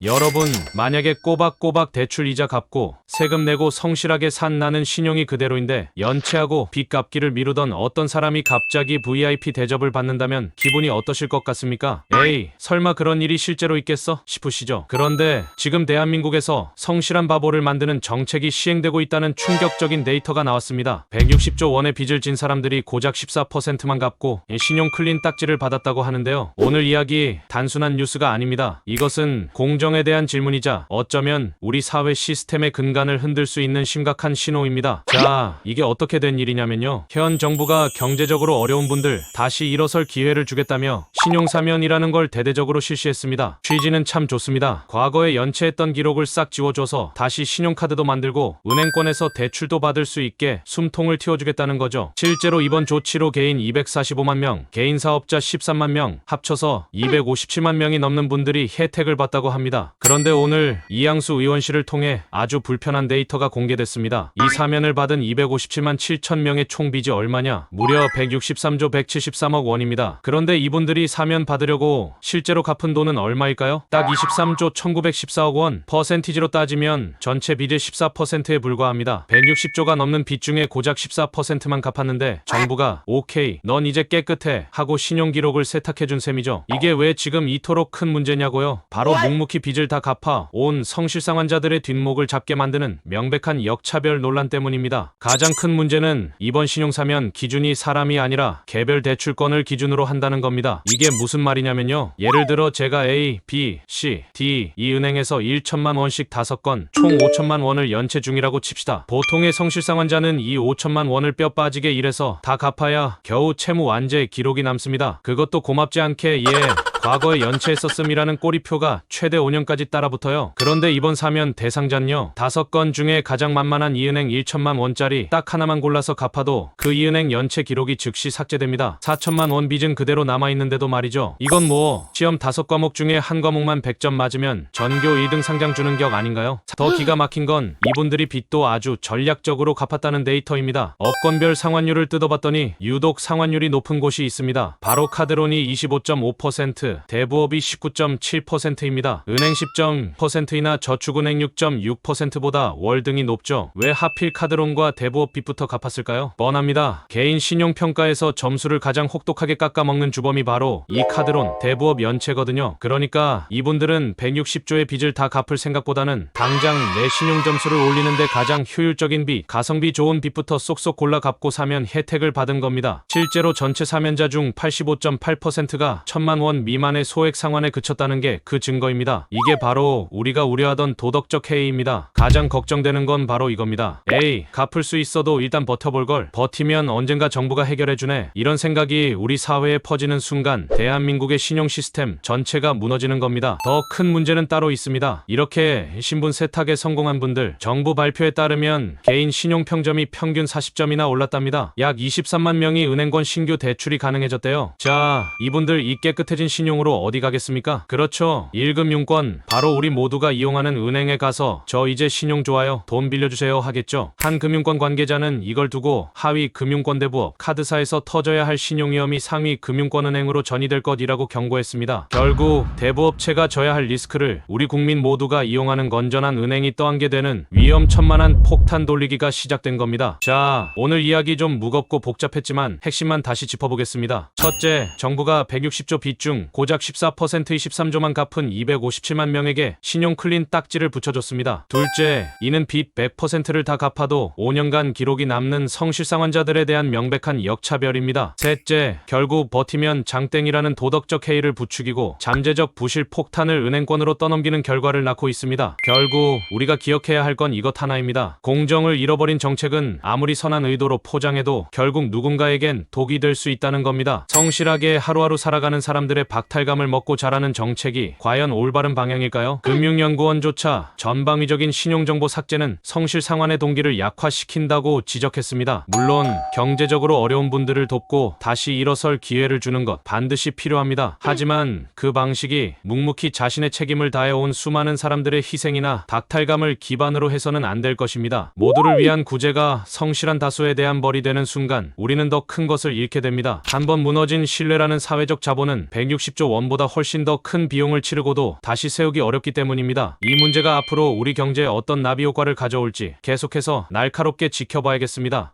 여러분, 만약에 꼬박꼬박 대출 이자 갚고 세금 내고 성실하게 산 나는 신용이 그대로인데 연체하고 빚 갚기를 미루던 어떤 사람이 갑자기 VIP 대접을 받는다면 기분이 어떠실 것 같습니까? 에이, 설마 그런 일이 실제로 있겠어? 싶으시죠? 그런데 지금 대한민국에서 성실한 바보를 만드는 정책이 시행되고 있다는 충격적인 데이터가 나왔습니다. 160조 원의 빚을 진 사람들이 고작 14%만 갚고 신용 클린 딱지를 받았다고 하는데요. 오늘 이야기 단순한 뉴스가 아닙니다. 이것은 공정에 대한 질문이자 어쩌면 우리 사회 시스템의 근간을 흔들 수 있는 심각한 신호입니다. 자, 이게 어떻게 된 일이냐면요. 현 정부가 경제적으로 어려운 분들 다시 일어설 기회를 주겠다며 신용사면이라는 걸 대대적으로 실시했습니다. 취지는 참 좋습니다. 과거에 연체했던 기록을 싹 지워줘서 다시 신용카드도 만들고 은행권에서 대출도 받을 수 있게 숨통을 틔워주겠다는 거죠. 실제로 이번 조치로 개인 245만 명, 개인 사업자 13만 명, 합쳐서 257만 명이 넘는 분들이 혜택을 받다고 합니다. 그런데 오늘 이양수 의원실을 통해 아주 불편한 데이터가 공개됐습니다. 이 사면을 받은 257만 7천 명의 총 빚이 얼마냐? 무려 163조 173억 원입니다. 그런데 이분들이 사면 받으려고 실제로 갚은 돈은 얼마일까요? 딱 23조 1914억 원, 퍼센티지로 따지면 전체 빚의 14%에 불과합니다. 160조가 넘는 빚 중에 고작 14%만 갚았는데 정부가 오케이, 넌 이제 깨끗해 하고 신용기록을 세탁해준 셈이죠. 이게 왜 지금 이토록 큰 문제냐고요? 바로 묵묵히 빚을 다 갚아 온 성실상 환자들의 뒷목을 잡게 만드는 명백한 역차별 논란 때문입니다. 가장 큰 문제는 이번 신용사면 기준이 사람이 아니라 개별 대출권을 기준으로 한다는 겁니다. 이게 무슨 말이냐면요. 예를 들어 제가 A, B, C, D 이 은행에서 1천만 원씩 5건 총 5천만 원을 연체 중이라고 칩시다. 보통의 성실상 환자는 이 5천만 원을 뼈 빠지게 일해서 다 갚아야 겨우 채무 완제 기록이 남습니다. 그것도 고맙지 않게 과거에 연체했었음이라는 꼬리표가 최대 5년까지 따라붙어요. 그런데 이번 사면 대상자는요. 5건 중에 가장 만만한 이 은행 1천만 원짜리 딱 하나만 골라서 갚아도 그 이 은행 연체 기록이 즉시 삭제됩니다. 4천만 원 빚은 그대로 남아있는데도 말이죠. 이건 뭐 시험 5과목 중에 한 과목만 100점 맞으면 전교 1등 상장 주는 격 아닌가요? 더 기가 막힌 건 이분들이 빚도 아주 전략적으로 갚았다는 데이터입니다. 업권별 상환율을 뜯어봤더니 유독 상환율이 높은 곳이 있습니다. 바로 카드론이 25.5%, 대부업이 19.7%입니다. 은행 10%이나 저축은행 6.6%보다 월등히 높죠. 왜 하필 카드론과 대부업 빚부터 갚았을까요? 뻔합니다. 개인 신용평가에서 점수를 가장 혹독하게 깎아먹는 주범이 바로 이 카드론, 대부업 연체거든요. 그러니까 이분들은 160조의 빚을 다 갚을 생각보다는 당장 내 신용 점수를 올리는데 가장 효율적인 빚, 가성비 좋은 빚부터 쏙쏙 골라 갚고 사면 혜택을 받은 겁니다. 실제로 전체 사면자 중 85.8%가 1천만 원 미만의 소액 상환에 그쳤다는 게 그 증거입니다. 이게 바로 우리가 우려하던 도덕적 해이입니다. 가장 걱정되는 건 바로 이겁니다. 에이, 갚을 수 있어도 일단 버텨볼 걸. 버티면 언젠가 정부가 해결해주네. 이런 생각이 우리 사회에 퍼지는 순간 대한민국의 신용 시스템 전체가 무너지는 겁니다. 더 큰 문제는 따로 있습니다. 이렇게 신분 세탁에 성공한 분들, 정부 발표에 따르면 개인 신용 평점이 평균 40점이나 올랐답니다. 약 23만 명이 은행권 신규 대출이 가능해졌대요. 자, 이분들 이 깨끗해진 신용으로 어디 가겠습니까? 그렇죠. 1금융권, 바로 우리 모두가 이용하는 은행에 가서 저 이제 신용 좋아요, 돈 빌려주세요 하겠죠. 한 금융권 관계자는 이걸 두고 하위 금융권 대부업, 카드사에서 터져야 할 신용위험이 상위 금융권은행으로 전이될 것이라고 경고했습니다. 결국 대부업체가 져야 할 리스크를 우리 국민 모두가 이용하는 건전한 은행이 떠안게 되는 위험천만한 폭탄 돌리기가 시작된 겁니다. 자, 오늘 이야기 좀 무겁고 복잡했지만 핵심만 다시 짚어보겠습니다. 첫째, 정부가 160조 빚 중 고작 14%의 13조만 갚은 257만 명에게 신용 클린 딱지를 붙여줬습니다. 둘째, 이는 빚 100%를 다 갚아도 5년간 기록이 남는 성실상 환자들에 대한 명백한 역차별입니다. 셋째, 결국 버티면 장땡이라는 도덕적 해이를 부추기고 잠재적 부실 폭탄을 은행권으로 떠넘기는 결과를 낳고 있습니다. 결국 우리가 기억해야 할 건 이것 하나입니다. 공정을 잃어버린 정책은 아무리 선한 의도로 포장해도 결국 누군가에겐 독이 될 수 있다는 겁니다. 성실하게 하루하루 살아가는 사람들의 박탈감을 먹고 자라는 정책이 과연 올바른 방향일까요? 금융연구원조차 전방위적인 신용정보 삭제는 성실상환의 동기를 약화시킨다고 지적했습니다. 물론 경제적으로 어려운 분들을 돕고 다시 일어설 기회를 주는 것 반드시 필요합니다. 하지만 그 방식이 묵묵히 자신의 책임을 다해온 수많은 사람들의 희생이나 박탈감을 기반으로 해서는 안 될 것입니다. 모두를 위한 구제가 성실한 다수에 대한 벌이 되는 순간 우리는 더 큰 것을 잃게 됩니다. 한번 무너진 신뢰라는 사회적 자본은 160조 30조 원보다 훨씬 더 큰 비용을 치르고도 다시 세우기 어렵기 때문입니다. 이 문제가 앞으로 우리 경제에 어떤 나비 효과를 가져올지 계속해서 날카롭게 지켜봐야겠습니다.